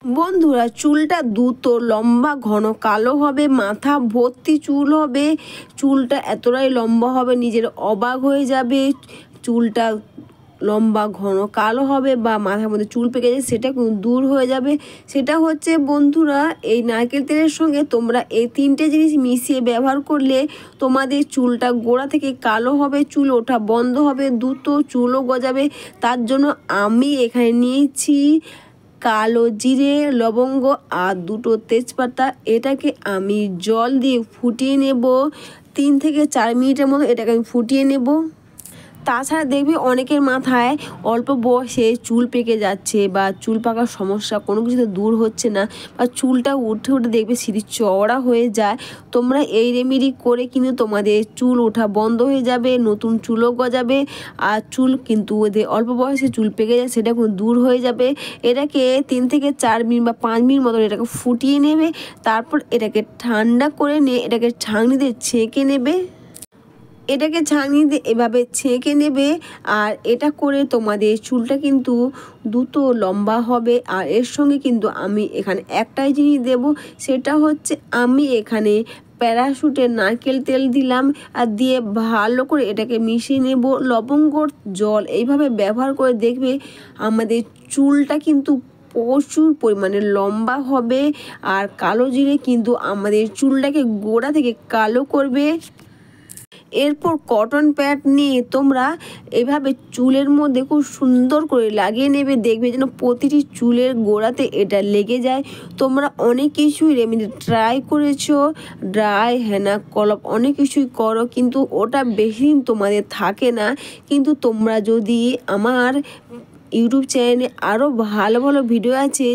বন্ধুরা, চুলটা দ্রুত লম্বা ঘন কালো হবে, মাথা ভর্তি চুল হবে, চুলটা এতটাই লম্বা হবে নিজের অবাক হয়ে যাবে। চুলটা লম্বা ঘন কালো হবে বা মাথার মধ্যে চুল পেকে যায় সেটা দূর হয়ে যাবে। সেটা হচ্ছে বন্ধুরা, এই নারকেল তেলের সঙ্গে তোমরা এই তিনটে জিনিস মিশিয়ে ব্যবহার করলে তোমাদের চুলটা গোড়া থেকে কালো হবে, চুল ওঠা বন্ধ হবে, দ্রুত চুলও গজাবে। তার জন্য আমি এখানে নিয়েছি কালো জিরে, লবঙ্গ আর দুটো তেজপাতা। এটাকে আমি জল দিয়ে ফুটিয়ে নেব, 3 থেকে 4 মিনিটের মতো এটাকে আমি ফুটিয়ে নেব। তাছাড়া দেখবে অনেকের মাথায় অল্প বয়সে চুল পেকে যাচ্ছে বা চুল পাকার সমস্যা কোনো কিছুতে দূর হচ্ছে না, বা চুলটা উঠে উঠে দেখবে সিঁড়ি চওড়া হয়ে যায়। তোমরা এই রেমেডি করে কিন্তু তোমাদের চুল ওঠা বন্ধ হয়ে যাবে, নতুন চুলও গজাবে। আর চুল কিন্তু ওদের অল্প বয়সে চুল পেকে যায় সেটা কিন্তু দূর হয়ে যাবে। এটাকে 3 থেকে 4 মিনিট বা 5 মিনিট মতো এটাকে ফুটিয়ে নেবে। তারপর এটাকে ঠান্ডা করে নিয়ে এটাকে ছাঁকনিতে ছেঁকে নেবে। এটাকে ছাঁকনিতে এভাবে ছেঁকে নেবে। আর এটা করে তোমাদের চুলটা কিন্তু দ্রুত লম্বা হবে। আর এর সঙ্গে কিন্তু আমি এখানে একটাই জিনিস দেব, সেটা হচ্ছে আমি এখানে প্যারাশুটের নারকেল তেল দিলাম আর দিয়ে ভালো করে এটাকে মিশিয়ে নেব। লবঙ্গর জল এইভাবে ব্যবহার করে দেখবে আমাদের চুলটা কিন্তু প্রচুর পরিমাণে লম্বা হবে। আর কালো জিরে কিন্তু আমাদের চুলটাকে গোড়া থেকে কালো করবে। এরপর কটন প্যাড নিয়ে তোমরা এভাবে চুলের মধ্যে খুব সুন্দর করে লাগিয়ে নেবে। দেখবে যেন প্রতিটি চুলের গোড়াতে এটা লেগে যায়। তোমরা অনেক কিছুই রেমেডি ট্রাই করেছো, ড্রাই, হেনা, কলপ অনেক কিছুই করো, কিন্তু ওটা বেশি দিন তোমাদের থাকে না। কিন্তু তোমরা যদি আমার ইউটিউব চ্যানেলে আরও ভালো ভালো ভিডিও আছে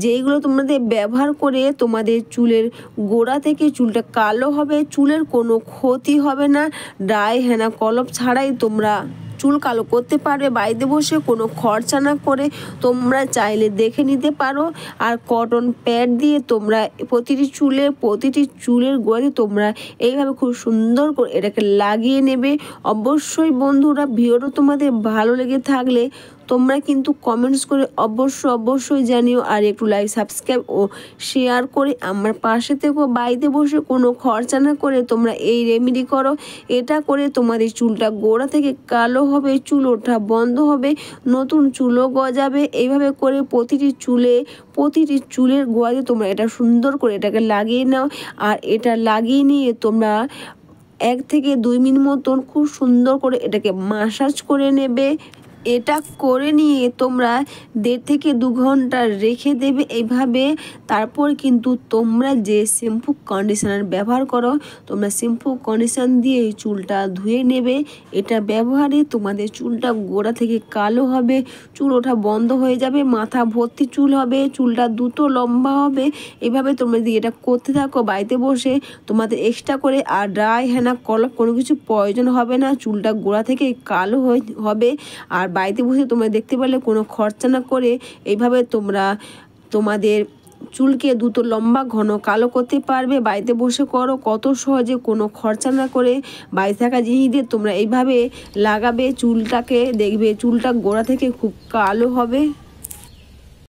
যেইগুলো তোমাদের ব্যবহার করে তোমাদের চুলের গোড়া থেকে চুলটা কালো হবে, চুলের কোনো ক্ষতি হবে না। ডাই, হেনা, কলপ ছাড়াই তোমরা চুল কালো করতে পারবে বাড়িতে বসে, কোনো খরচা না করে। তোমরা চাইলে দেখে নিতে পারো। আর কটন প্যাড দিয়ে তোমরা প্রতিটি চুলের গোড়াতে তোমরা এইভাবে খুব সুন্দর করে এটাকে লাগিয়ে নেবে। অবশ্যই বন্ধুরা, ভিডিওটা তোমাদের ভালো লেগে থাকলে তোমরা কিন্তু কমেন্টস করে অবশ্যই জানিও। আর একটু লাইক, সাবস্ক্রাইব ও শেয়ার করে আমার পাশে থেকো। বাড়িতে বসে কোনো খরচা না করে তোমরা এই রেমেডি করো। এটা করে তোমাদের চুলটা গোড়া থেকে কালো হবে, চুল ওঠা বন্ধ হবে, নতুন চুলও গজাবে। এইভাবে করে প্রতিটি চুলের গোড়াতে তোমরা এটা সুন্দর করে এটাকে লাগিয়ে নাও। আর এটা লাগিয়ে নিয়ে তোমরা 1 থেকে 2 মিনিট মতন খুব সুন্দর করে এটাকে মাসাজ করে নেবে। এটা করে নিয়ে তোমরা 1.5 থেকে 2 ঘন্টা রেখে দেবে এইভাবে। তারপর কিন্তু তোমরা যে শ্যাম্পু কন্ডিশনার ব্যবহার করো, তোমরা শ্যাম্পু কন্ডিশনার দিয়ে চুলটা ধুয়ে নেবে। এটা ব্যবহারে তোমাদের চুলটা গোড়া থেকে কালো হবে, চুল ওঠা বন্ধ হয়ে যাবে, মাথা ভর্তি চুল হবে, চুলটা দ্রুত লম্বা হবে। এভাবে তোমরা যদি এটা করতে থাকো বাড়িতে বসে, তোমাদের এক্সট্রা করে আর ড্রাই, হেনা, কলপ কোনো কিছু প্রয়োজন হবে না। চুলটা গোড়া থেকে কালো হবে। আর বাড়িতে বসে তোমরা দেখতে পারলে কোনো খরচা না করে এইভাবে তোমরা তোমাদের চুলকে দ্রুত লম্বা ঘন কালো করতে পারবে। বাড়িতে বসে করো, কত সহজে, কোনো খরচা না করে বাড়িতে থাকা জিনিস দিয়ে তোমরা এইভাবে লাগাবে চুলটাকে, দেখবে চুলটা গোড়া থেকে খুব কালো হবে।